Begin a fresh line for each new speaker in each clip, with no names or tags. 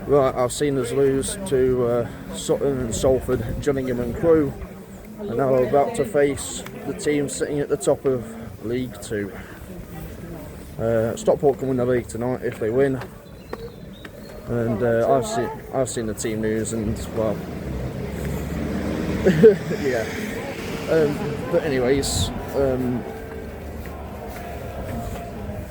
Right, I've seen us lose to Sutton and Salford, Gillingham and Crewe, and now we're about to face the team sitting at the top of League 2. Stockport can win the league tonight if they win, and I've seen the team news, and well, yeah. But anyways,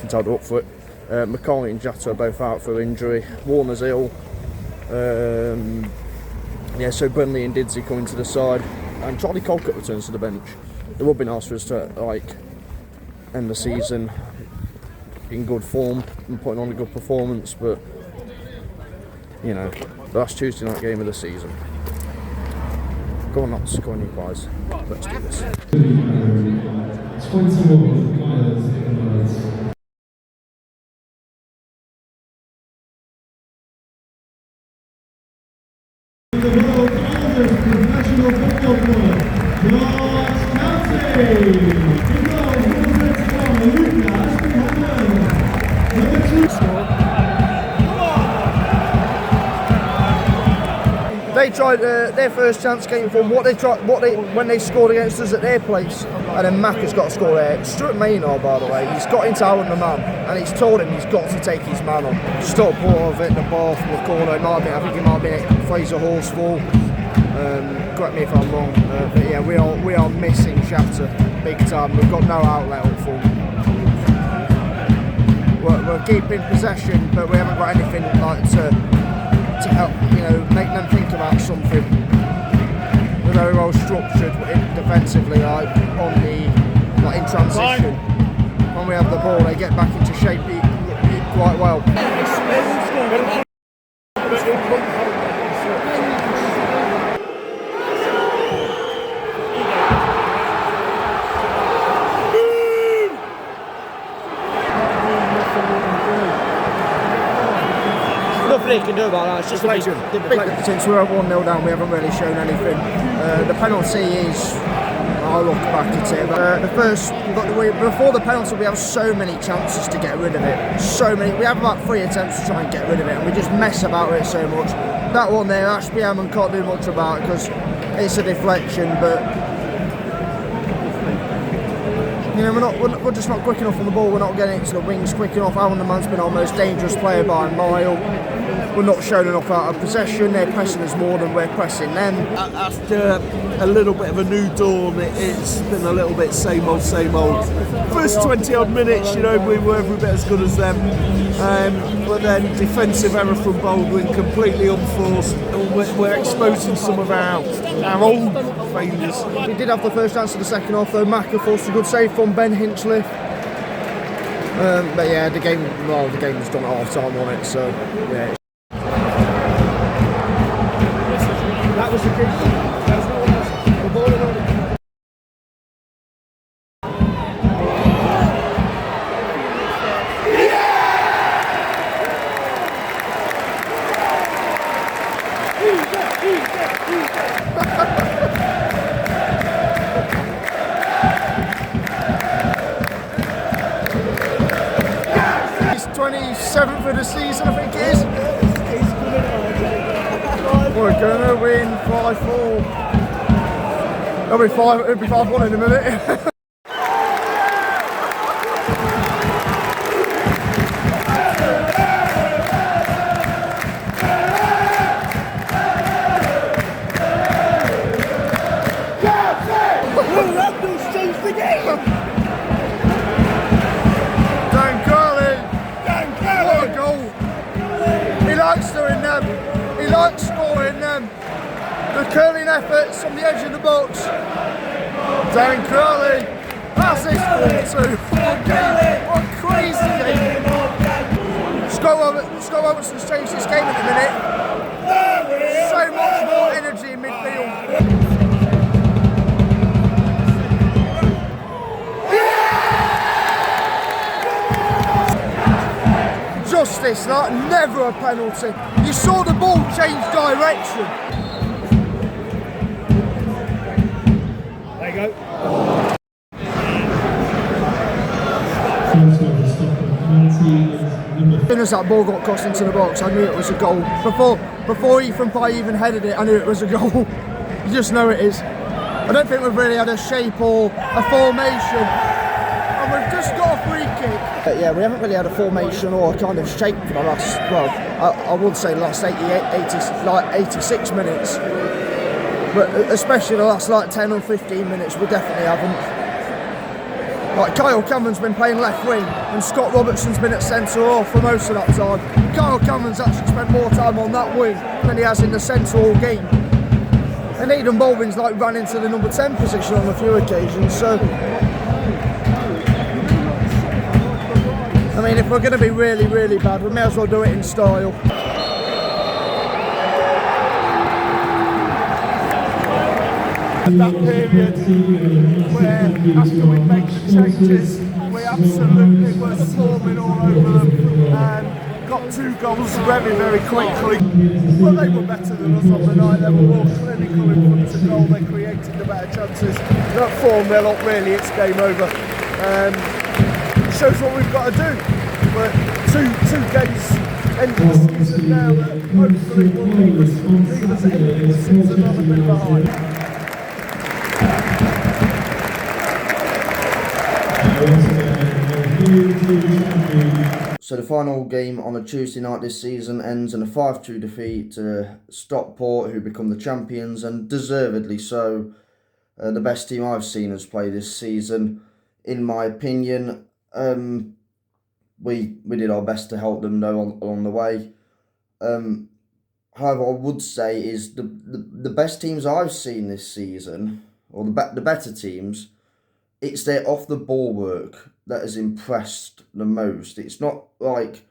entitled up for it. McCartney and Jatta are both out for injury. Warner's ill. Yeah, so Burnley and Didsey coming to the side, and Charlie Colcutt returns to the bench. It would be nice for us to end the season in good form and putting on a good performance, but you know, the last Tuesday night game of the season. Go on, Notts, go on, you guys. Let's do this.
21 players in the minutes. The world oldest professional football club, Notts County. Number 2.
They tried their first chance came from when they scored against us at their place, and then Mac has got to score there. Stuart Maynard, by the way, he's got into Aaron the man, and he's told him he's got to take his man on. Stockport have hit the bar from the corner. I think it might be Fraser Horsfall. Correct me if I'm wrong, but yeah, we are missing Shatter big time. We've got no outlet up front. We're keeping possession, but we haven't got anything to help, make them think about something. We're very well structured defensively, in transition. When we have the ball, they get back into shape quite well. Nothing they can do about that. It's just since we're 1-0 down, we haven't really shown anything. The penalty is, I'll look back at it. Before the penalty, we have so many chances to get rid of it. So many. We have about 3 attempts to try and get rid of it, and we just mess about with it so much. That one there, Ashby Hammond can't do much about it because it's a deflection, but we're just not quick enough on the ball. We're not getting it to the wings quick enough. Aaron the man's been our most dangerous player by a mile. We're not showing enough out of possession. They're pressing us more than we're pressing them.
After a little bit of a new dawn, it's been a little bit same old, same old. First 20 odd minutes, we were every bit as good as them. But then defensive error from Baldwin, completely unforced. We're exposing some of our old failures.
We did have the first chance of the second half though. Mac forced a good save from Ben Hinchliffe. But yeah, the game was done at half time on it, so yeah. That was a good one. The ball already. It's 27th of the season, I think it is. We're gonna win 5-4. It'll be 5-1 in a minute. Dan Curley! What a goal! He likes doing them. He likes scoring them. The curling efforts on the edge of the box. Darren Crowley. That's his 4-2. What a crazy game. Scott Robertson's changed this game at the minute. So much more energy in midfield. Justice, never a penalty. You saw the ball change direction. There you go. Been a as that ball got crossed into the box, I knew it was a goal. Before Ethan Pye even headed it, I knew it was a goal. You just know it is. I don't think we've really had a shape or a formation, and we've just got a free kick. But yeah, we haven't really had a formation or a kind of shape for the last, well, I would say the last 86 minutes. But especially the last 10 or 15 minutes, we definitely haven't. Like, Kyle Cameron's been playing left wing and Scott Robertson's been at centre half for most of that time. Kyle Cameron's actually spent more time on that wing than he has in the centre all game. And Aidan Baldwin's ran into the number 10 position on a few occasions, so I mean, if we're going to be really, really bad, we may as well do it in style.
That period where after we make the changes, we absolutely were swarming all over them and got 2 goals very, very quickly. But they were better than us on the night. They were more clinical in front of goal. They created the better chances. That 4-0 up, really, it's game over. Shows what we've got to do. But two games end of the season now that hopefully will leave us ending the season on a bit behind.
So the final game on a Tuesday night this season ends in a 5-2 defeat to Stockport, who become the champions, and deservedly so. The best team I've seen us play this season, in my opinion. We did our best to help them though along the way. However, I would say is the best teams I've seen this season, or the better teams, it's their off the ball work that has impressed the most. It's not like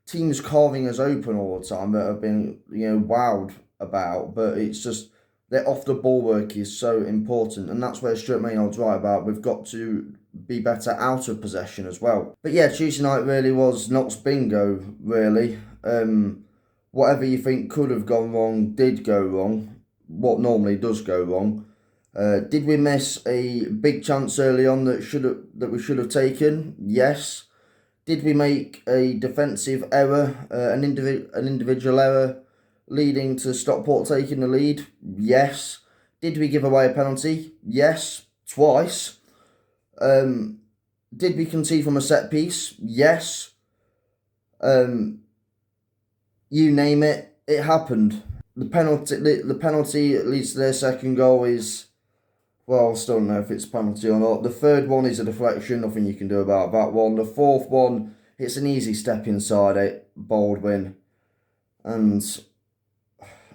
teams carving us open all the time that have been, wowed about, but it's just their off the ball work is so important, and that's where Stuart Maynard's right about. We've got to be better out of possession as well. But yeah, Tuesday night really was Notts bingo, really. Whatever you think could have gone wrong did go wrong. What normally does go wrong. Did we miss a big chance early on that we should have taken? Yes. Did we make a defensive error, an individual error, leading to Stockport taking the lead? Yes. Did we give away a penalty? Yes, twice. Did we concede from a set piece? Yes. You name it, it happened. The penalty that leads to their second goal is, well, I still don't know if it's a penalty or not. The third one is a deflection, nothing you can do about that one. The fourth one, it's an easy step inside it, Baldwin. And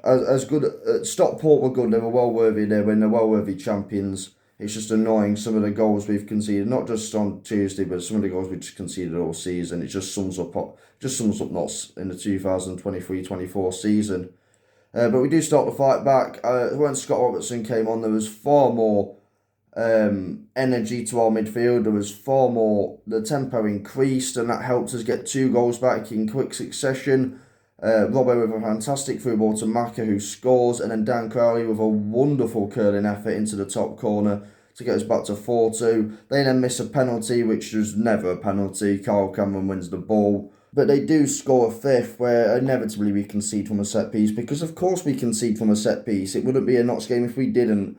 as good, Stockport were good, they were well worthy of their win, they're well worthy champions. It's just annoying some of the goals we've conceded, not just on Tuesday, but some of the goals we've just conceded all season. It just sums up Notts in the 2023-24 season. But we do start the fight back. When Scott Robertson came on, there was far more energy to our midfield. There was far more, the tempo increased, and that helped us get 2 goals back in quick succession. Robbo with a fantastic through ball to Maka, who scores, and then Dan Crowley with a wonderful curling effort into the top corner to get us back to 4-2. They then miss a penalty, which was never a penalty. Kyle Cameron wins the ball. But they do score a fifth, where inevitably we concede from a set piece, because of course we concede from a set piece. It wouldn't be a Notts game if we didn't.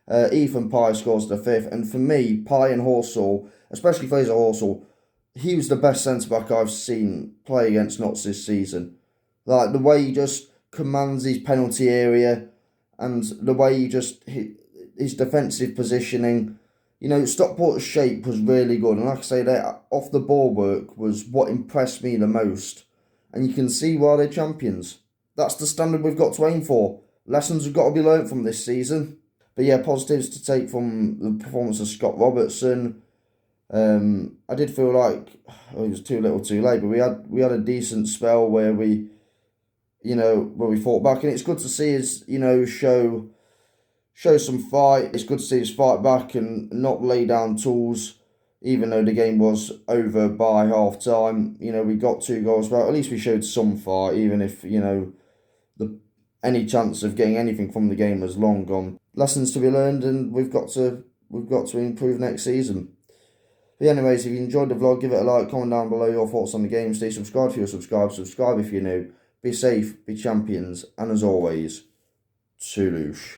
Ethan Pye scores the fifth, and for me, Pye and Horsall, especially Fraser Horsall, he was the best centre-back I've seen play against Notts this season. Like, the way he just commands his penalty area, and the way he just his defensive positioning. Stockport's shape was really good, and like I say, their off the ball work was what impressed me the most. And you can see why they're champions. That's the standard we've got to aim for. Lessons have got to be learnt from this season. But yeah, positives to take from the performance of Scott Robertson. I did feel like it was too little, too late, but we had a decent spell where we fought back, and it's good to see us, show some fight. It's good to see us fight back and not lay down tools, even though the game was over by half time. We got 2 goals back. At least we showed some fight, even if any chance of getting anything from the game was long gone. Lessons to be learned, and we've got to improve next season. But anyways, if you enjoyed the vlog, give it a like, comment down below your thoughts on the game, stay subscribed if you're subscribed, subscribe if you're new, be safe, be champions, and as always, Toulouche.